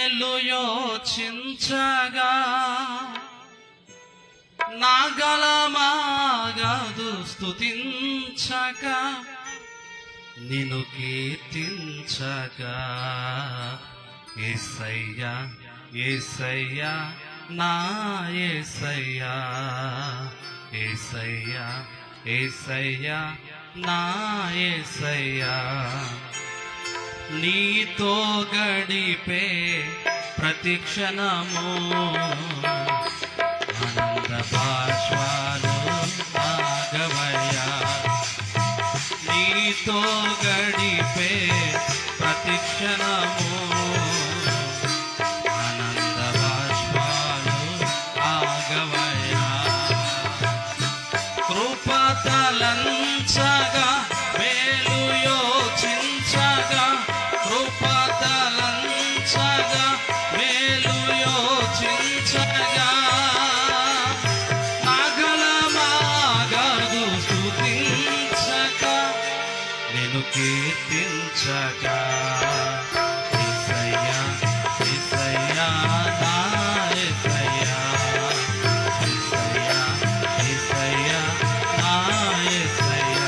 మేలు యోచించగా నా గలమాగదు స్తుతించక నిన్ను కీర్తించగా యేసయ్యా యేసయ్యా నా యేసయ్యా యేసయ్యా యేసయ్యా నా యేసయ్యా నీతో గడిపే ప్రతిక్షణము ఆనంద బాష్పాలు ఆగవయ్యా నీతో గడిపే ప్రతిక్షణము ఆనంద బాష్పాలు ఆగవయ్యా కృపతలంచగా మేలు యోచించగా కృపతలంచగా మేలు యోచించగా నాగలమాగదు స్తుతించక నిన్ను కీర్తించగా యేసయ్యా యేసయ్యా నా యేసయ్యా యేసయ్యా యేసయ్యా నా యేసయ్యా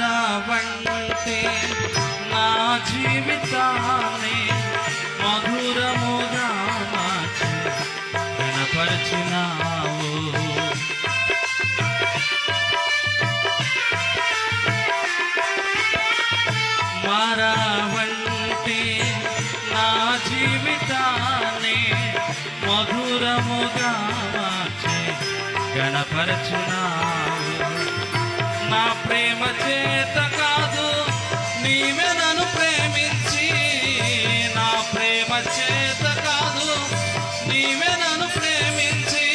మరవంటే నా జీవితాన్ని మధురముగా మార్చి వినపరిచినావు మరవంటే నా జీవితాన్ని మధురముగా మార్చి గణపరచునావు నా ప్రేమ చేత కాదు నీవే నన్ను ప్రేమించి నా ప్రేమ చేత కాదు నీవే నన్ను ప్రేమించి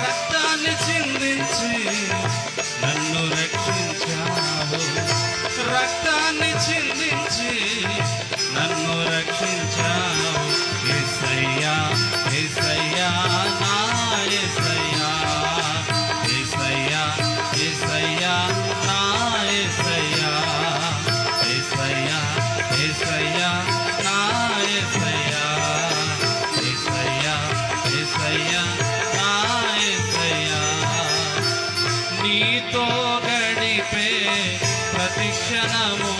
రక్తాన్ని చిందించి నన్ను రక్షించావు రక్తాన్ని చిందించి నన్ను రక్షించావు యేసయ్యా యేసయ్యా నా యేసయ్యా యేసయ్యా యేసయ్యా నా యేసయ్యా యేసయ్యా యేసయ్యా నా యేసయ్యా యేసయ్యా యేసయ్యా నా యేసయ్యా నీతో గడిపే ప్రతిక్షణము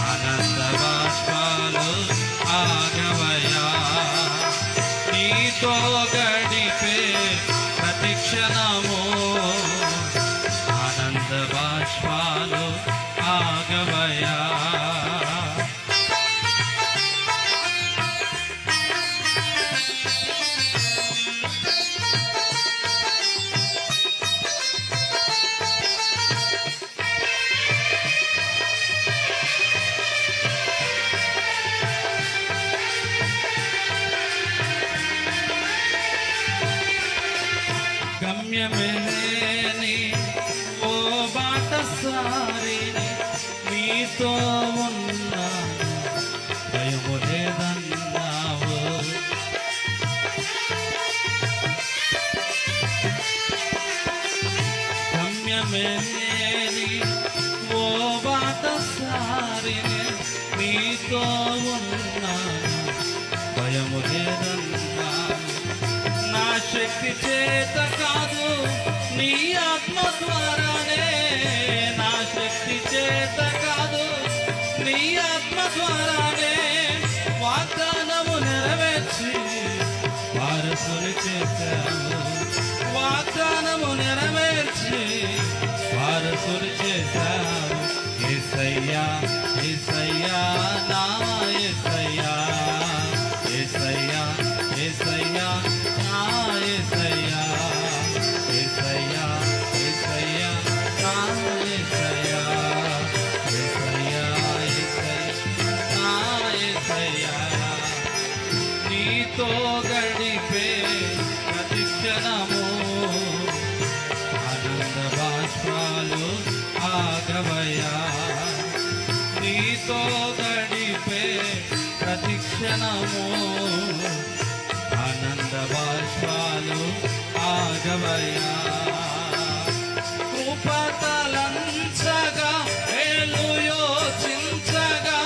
ఆనంద బాష్పాలు ఆగవయ్యా నీతో గడిపే ప్రతిక్షణము ఆనంద బాష్పాలు ఆగవయ్యా గమ్యమేని ఓ బాటసారిని నీతో ఉన్నాను భయము లేదన్నావు గమ్యమేని ఓ బాటసారిని నీతో ఉన్నాను భయము లేదన్నావు నా శక్తి చేత కాదు నీ ఆత్మ ద్వారానే నా శక్తి చేత కాదు నీ ఆత్మ ద్వారానే వాగ్దానము నెరవేర్చి వారసుని చేశావు వాగ్దానము నెరవేర్చి వారసుని చేశావు యేసయ్యా యేసయ్యా నా యేసయ్యా యేసయ్యా యేసయ్యా నా యేసయ్యా యేసయ్యా యేసయ్యా నా యేసయ్యా యేసయ్యా యేసయ్యా నా యేసయ్యా నీతో గడిపే ప్రతిక్షణము నీతో గడిపే ప్రతిక్షణము ఆనంద బాష్పాలు ఆగవయ్యా కృపతలంచగా వేలు యోచించగా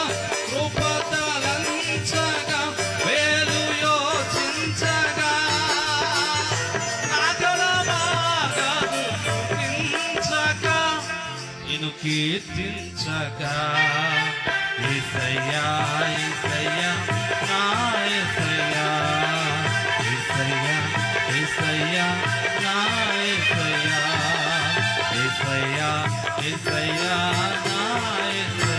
కృపతలంచగా వేలు యోచించగా నిన్ను కీర్తించగా యేసయ్యా యేసయ్యా నా యేసయ్యా యేసయ్యా యేసయ్యా నా యేసయ్యా యేసయ్యా యేసయ్యా నా యేసయ్యా